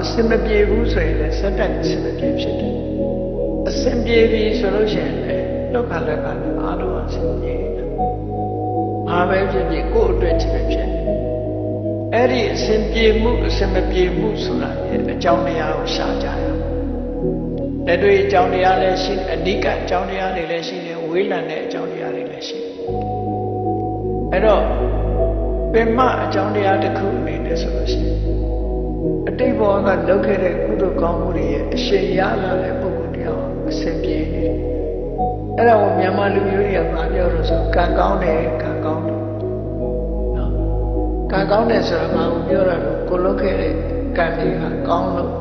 အစင်မပြေဘူးဆိုရင်လည်းစက်တက်အစင်မပြေဖြစ်တယ်အစင်ပြေပြီဆိုလို့ရှိရင်လည်းလောကလက်ကလည်းအားလုံးအစင်ပြေတယ်ဘာပဲဖြစ်ဖြစ်ကိုယ့်အတွက်ချင်းပဲဖြစ်တယ်အဲ့ဒီအစင်ပြေမှုအစင်မပြေမှုဆိုတာရဲ့အကြောင်းတရားကိုရှာကြရအောင်လက်တွေ့အကြောင်းတရားလည်းရှိအနိကအကြောင်းတရားတွေလည်းရှိတယ်ဝေးလံတဲ့အကြောင်းတရားတွေလည်းရှိတယ်အဲ့တော့ပင်မအကြောင်းတရားတစ်ခုအနေနဲ့ဆိုလို့ရှိရင်အတိတ်ဘဝကလုပ်ခဲ့တဲ့ကုသိုလ်ကောင်းမှုတွေရဲ့အရှင်ရလာတဲ့ပုဂ္ဂိုလ်တရားအစဉ်ပြေနေတယ်အဲ့ဒါကိုမြန်မာလူမျိုးတွေကပြောလို့ဆိုကံကောင်းတယ်ကံကောင်းတယ်နော်ကံကောင်းတယ်ဆိုတာကပြောတာလို့ကိုလုပ်ခဲ့တဲ့ကံတွေကကောင်းလို့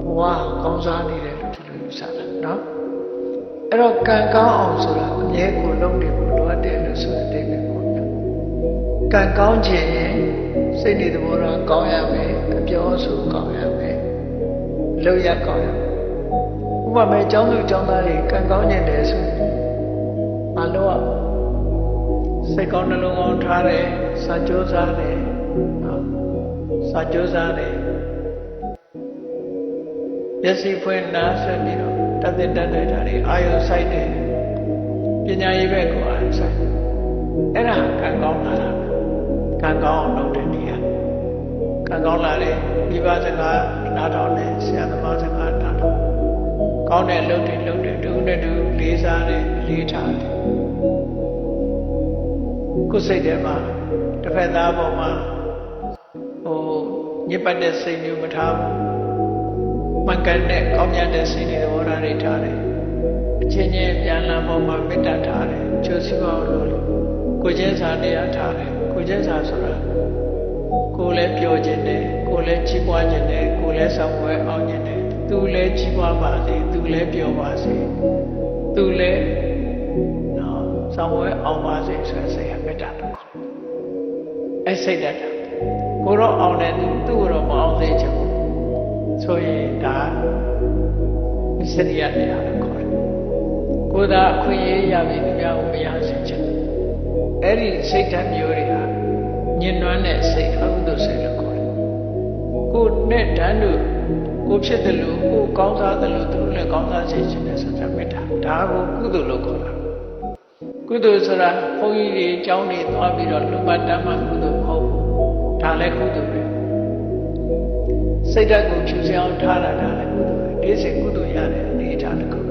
ဘဝကောင်းစားနေတယ်လို့ဒီလိုယူဆတာနော်အဲ့တော့ကံကောင်းအောင်ဆိုတာအမြဲကိုလုပ်နေဖို့လိုအပ်တယ်လို့ဆိုတဲ့အတိတ်ပဲပေါ့ကံကောင်းခြင်းစိတ်တွေသဘောထားကောင်းရမယ်အပြောဆိုကောင်းရမယ်လုပ်ရကောင်းရမယ်ဥပမာအကြောင်းသူအကြောင်းသားတွေကံကောင်းခြင်းတယ်ဆိုရင်မလို့စိတ်ကောင်းနှလုံးကောင်းထားတယ်စာကြိုးစားတယ်စာကြိုးစားတယ်မျက်စိဖွင့်နားဆက်ပြီးတော့တတ်တဲ့တတ်တဲ့ဓာတ်တွေအာယုစိုက်တယ်ပညာရေးဘက်ကိုအာယုစိုက်အဲ့ဒါကံကောင်းလာတာကံကောင်းအောင်လုပ်တဲ့နေရာကံကောင်းလာတယ်မိဘစကားနားထောင်တယ်ဆရာသမားစကားနားထောင်ကောင်းတဲ့လုပ်တယ်တူနဲ့တူလေးစားတယ်လေးထားတယ်ကိုယ်စိတ်ထဲမှာတစ်ဖက်သားပေါ်မှာညစ်ပတ်တဲ့စိတ်မျိုးမထားဘူးမှန်ကန်တဲ့ကောင်းမြတ်တဲ့စိတ်တွေသဘောထားတွေထားတယ်အချင်းချင်းပြန်လာပေါ်မှာမေတ္တာထားတယ်ကျိုးစီးပွားလို့ကိုချင်းစာတရားထားတယ်ကိုချင်းစာဆိုတာကိုလည်းပြောခြင်းတယ်ကိုလည်းချီးပွားခြင်းတယ်ကိုလည်းဆောင်ပွဲအောင်ခြင်းတယ်သူလည်းချီးပွားပါစေသူလည်းပြောပါစေသူလည်းဆောင်ပွဲအောင်ပါစေဆိုတဲ့စိတ်ကမေတ္တာတော့အဲ့စိတ်တတ်တာကိုတော့အောင်တယ်သူ့ကိုတော့မအောင်သေးချင်ဘူးဆိုရင်ဒါမစ္စရိယတရားလို့ခေါ်တယ်ကိုယ်သာအခွင့်အရေးရပြီသူများကိုမရစေချင်အဲ့ဒီစိတ်ဓာတ်မျိုးတွေဟာညှဉ်းနှွမ်းတဲ့စိတ်အကုသိုလ်စိတ်လို့ခေါ်တယ်ကိုယ်နဲ့တန်းတို့ကိုဖြစ်တယ်လို့ကိုကောင်းစားတယ်လို့သူတို့လည်းကောင်းစားစေချင်တယ်ဆိုတာမေတ္တာဒါကိုကုသိုလ်လို့ခေါ်တာကုသိုလ်ဆိုတာဘုန်းကြီးတွေအကြောင်းတွေသွားပြီးတော့လူပတ်တမ်းမှကုသိုလ်မဟုတ်ဘူးဒါလည်းကုသိုလ်ပဲစိတ်ဓာတ်ကိုဖြူစင်အောင်ထားတာဒါလည်းကုသိုလ်ပဲဒီစိတ်ကုသိုလ်ရတဲ့အနေအထားတစ်ခု